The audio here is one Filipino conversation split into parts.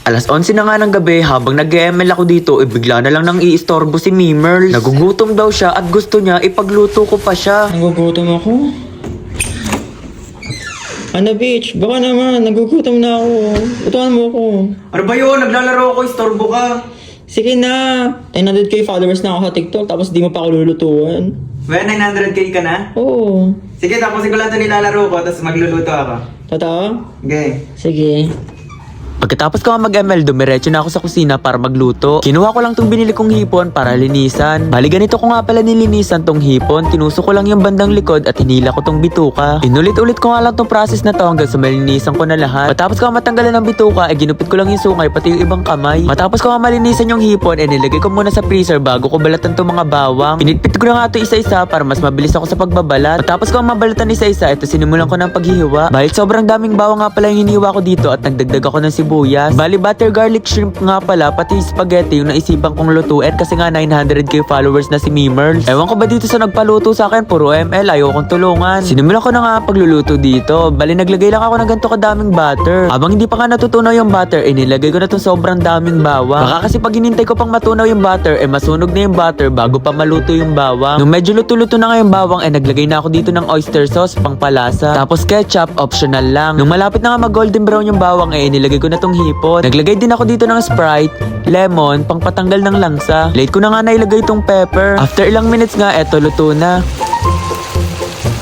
Alas 11 na nga ng gabi, habang nag-ML ako dito, bigla na lang nang iistorbo si Mimers. Nagugutom daw siya at gusto niya ipagluto ko pa siya. Nagugutom ako? Ano, bitch? Baka naman, nagugutom na ako. Utuan mo ako. Ano ba yun? Naglalaro ako, istorbo ka. Sige na. 900k followers na ako sa TikTok, tapos di mo pa ako lulutuan. Well, 900k ka na? Oo. Sige, tapos ko lang ito nilalaro ko, tapos magluluto ako. Totoo? Okay. Sige. Pagkatapos ko mag-ML, dumiretso na ako sa kusina para magluto. Kinuha ko lang tong binili kong hipon para linisan. Bali ganito ko nga pala nilinisan tong hipon. Tinusok ko lang yung bandang likod at hinila ko tong bituka. Inulit-ulit ko nga lang tong process na to hanggang sa malinisan ko na lahat. Matapos ko matanggalan ng bituka, ginupit ko lang yung sungay pati yung ibang kamay. Matapos ko malinisan yung hipon, nilagay ko muna sa freezer bago ko balatan tong mga bawang. Pinitpit ko na nga to isa-isa para mas mabilis ako sa pagbabalat. Matapos ko mabalatan isa-isa, ito sinimulan ko ng paghihiwa. Bahit sobrang daming bawang nga pala yung hiniwa ko dito at nagdagdag ako ng sibuyas. Bali butter garlic shrimp nga pala, pati spaghetti yung naisipan kong lutuin kasi nga 900k followers na si Mimers. Ewan ko ba dito sa nagpaluto sa akin, puro ML, ayaw kong tulungan. Sinimulan ko na nga pagluluto dito. Bali naglagay lang ako ng ganito kadaming butter. Habang hindi pa nga natutunaw yung butter, nilagay ko na itong sobrang daming bawang. Baka kasi pag hinintay ko pang matunaw yung butter, masunog na yung butter bago pa maluto yung bawang. Nung medyo luto-luto na nga yung bawang, naglagay na ako dito ng oyster sauce pang palasa. Tapos ketchup, optional lang. Nung malapit na nga mag golden brown yung bawang, nilagay ko na tong hipon. Naglagay din ako dito ng Sprite, lemon, pang patanggal ng langsa. Late ko na nga nailagay tong pepper. After ilang minutes nga, eto luto na.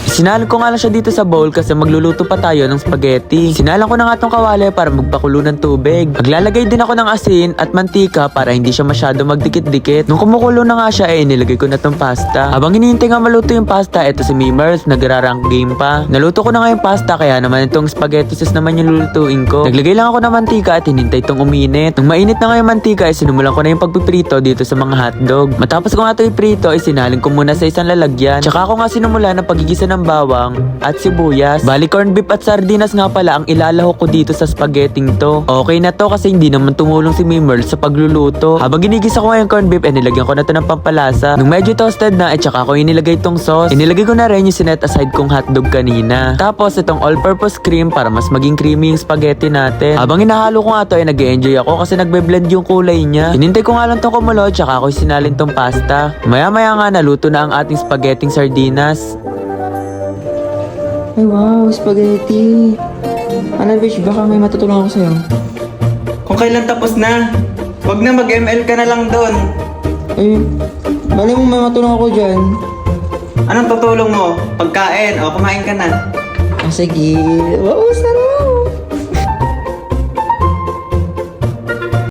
Sinalan ko nga lang siya dito sa bowl kasi magluluto pa tayo ng spaghetti. Sinalan ko na nga tong kawali para magpakulo ng tubig. Maglalagay din ako ng asin at mantika para hindi siya masyado magdikit-dikit. Nung kumukulo na nga siya, nilagay ko na tong pasta. Habang hinihintay nga maluto yung pasta, eto si Mimers, nagra-rank game pa. Naluto ko na nga yung pasta kaya naman itong spaghetti sauce naman yung lulutuin ko. Naglagay lang ako ng mantika at hinintay itong uminit. Nung mainit na nga yung mantika, sinumulan ko na yung pagpiprito dito sa mga hotdog. Matapos ko nga ito iprito, sinalin ko muna sa isang lalagyan. Tsaka ako nga sinumula ng pagigisa ng bawang at sibuyas. Bali corn beef at sardinas nga pala ang ilalahok ko dito sa spaghetting to. Okay na to kasi hindi naman tumulong si Mimers sa pagluluto. Habang ginigisa ko nga yung corn beef, nilagyan ko na to ng pampalasa. Nung medyo toasted na, tsaka ko inilagay tong sauce. Inilagay ko na rin yung sinet aside kong hotdog kanina. Tapos itong all-purpose cream para mas maging creamy yung spaghetti natin. Habang inahalo ko nga to, nag-enjoy ako kasi nagbe-blend yung kulay niya. Hinintay ko nga lang tong kumulo, tsaka ko sinalin tong pasta. Maya-maya nga naluto na ang ating spaghetting sardinas. Ay wow, spaghetti. Ano, bitch? Baka may matutulungan ako sa'yo. Kung kailan tapos na, wag na mag-ML ka na lang doon. Eh, bali mo may matulungan ako dyan. Anong tutulong mo? Pagkain o kumain ka na? Ah, sige. Wow, sarap.